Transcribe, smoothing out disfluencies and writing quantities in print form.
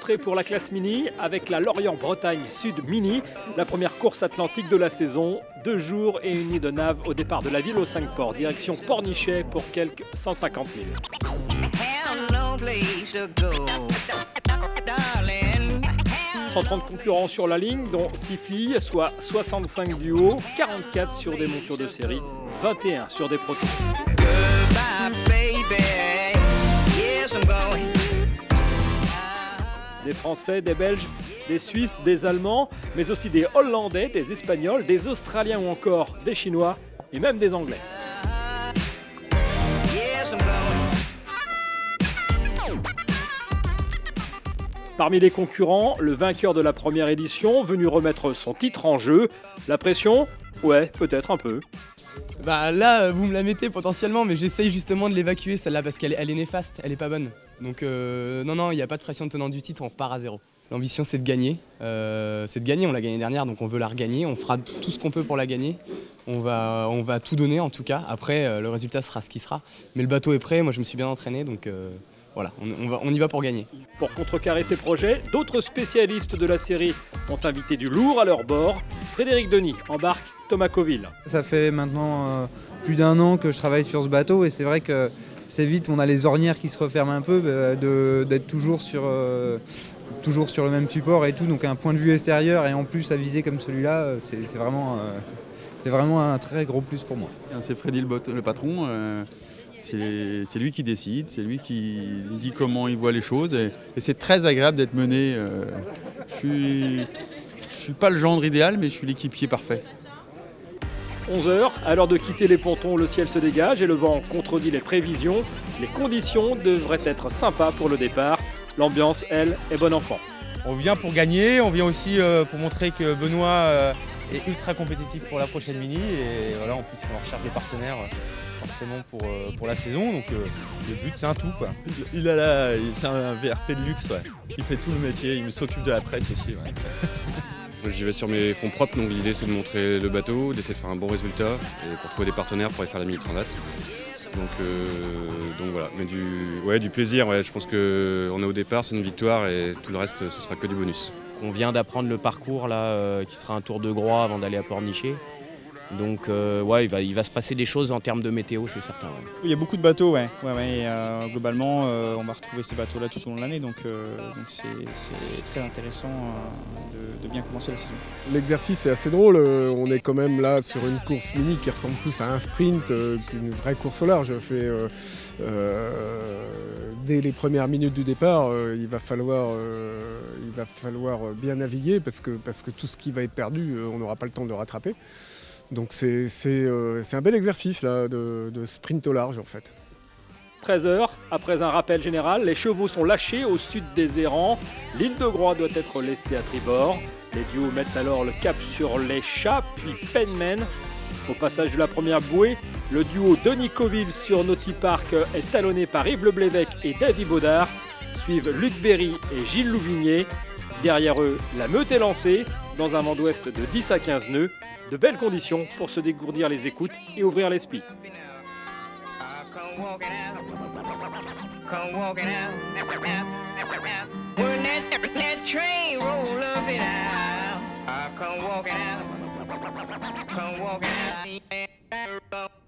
rentrée pour la classe mini avec la Lorient-Bretagne Sud Mini, la première course atlantique de la saison. 2 jours et une nuit de nave au départ de la ville aux 5 ports, direction Pornichet pour quelques 150 000. 130 concurrents sur la ligne, dont 6 filles, soit 65 duos, 44 sur des montures de série, 21 sur des protos. Des Français, des Belges, des Suisses, des Allemands, mais aussi des Hollandais, des Espagnols, des Australiens ou encore des Chinois et même des Anglais. Parmi les concurrents, le vainqueur de la première édition, venu remettre son titre en jeu. La pression ? Ouais, peut-être un peu. Bah là, vous me la mettez potentiellement, mais j'essaye justement de l'évacuer celle-là parce qu'elle est néfaste, elle est pas bonne. Donc non, il n'y a pas de pression de tenant du titre, on repart à zéro. L'ambition c'est de gagner, on l'a gagnée dernière, donc on veut la regagner, on fera tout ce qu'on peut pour la gagner. On va tout donner en tout cas, après le résultat sera ce qui sera. Mais le bateau est prêt, moi je me suis bien entraîné, donc voilà, on y va pour gagner. Pour contrecarrer ces projets, d'autres spécialistes de la série ont invité du lourd à leur bord. Frédéric Denis embarque Thomas Coville. Ça fait maintenant plus d'1 an que je travaille sur ce bateau et c'est vrai que c'est vite, on a les ornières qui se referment un peu, d'être toujours sur le même support et tout, donc un point de vue extérieur et en plus à viser comme celui-là, c'est vraiment un très gros plus pour moi. C'est Freddy le patron. C'est lui qui décide, c'est lui qui dit comment il voit les choses et c'est très agréable d'être mené. Je suis pas le gendre idéal, mais je suis l'équipier parfait. 11h, à l'heure de quitter les pontons, le ciel se dégage et le vent contredit les prévisions. Les conditions devraient être sympas pour le départ. L'ambiance, elle, est bon enfant. On vient pour gagner, on vient aussi pour montrer que Benoît est ultra compétitif pour la prochaine mini. Et voilà, en plus, on recherche des partenaires forcément pour la saison. Donc le but, c'est un tout, quoi. C'est un VRP de luxe, ouais. Il fait tout le métier, il s'occupe de la presse aussi. Ouais. J'y vais sur mes fonds propres, donc l'idée c'est de montrer le bateau, d'essayer de faire un bon résultat et pour trouver des partenaires pour aller faire la mini transat. Donc voilà, mais du plaisir, ouais. Je pense qu'on est au départ, c'est une victoire et tout le reste ce sera que du bonus. On vient d'apprendre le parcours là, qui sera un tour de Groix avant d'aller à Pornichet. Donc ouais, il va se passer des choses en termes de météo, c'est certain. Ouais. Il y a beaucoup de bateaux, ouais. Et, globalement, on va retrouver ces bateaux-là tout au long de l'année, donc c'est très intéressant de bien commencer la saison. L'exercice est assez drôle, on est quand même là sur une course mini qui ressemble plus à un sprint qu'une vraie course au large. Dès les premières minutes du départ, il va falloir bien naviguer parce que tout ce qui va être perdu, on n'aura pas le temps de rattraper. Donc c'est un bel exercice là, de sprint au large en fait. 13h, après un rappel général, les chevaux sont lâchés au sud des errants. L'île de Groix doit être laissée à tribord. Les duos mettent alors le cap sur les chats, puis Penman. Au passage de la première bouée, le duo Denis Coville sur Naughty Park est talonné par Yves Le Blévec et David Baudard. Suivent Luc Berry et Gilles Louvigné. Derrière eux, la meute est lancée dans un vent d'ouest de 10 à 15 nœuds. De belles conditions pour se dégourdir les écoutes et ouvrir l'esprit. Come walking out.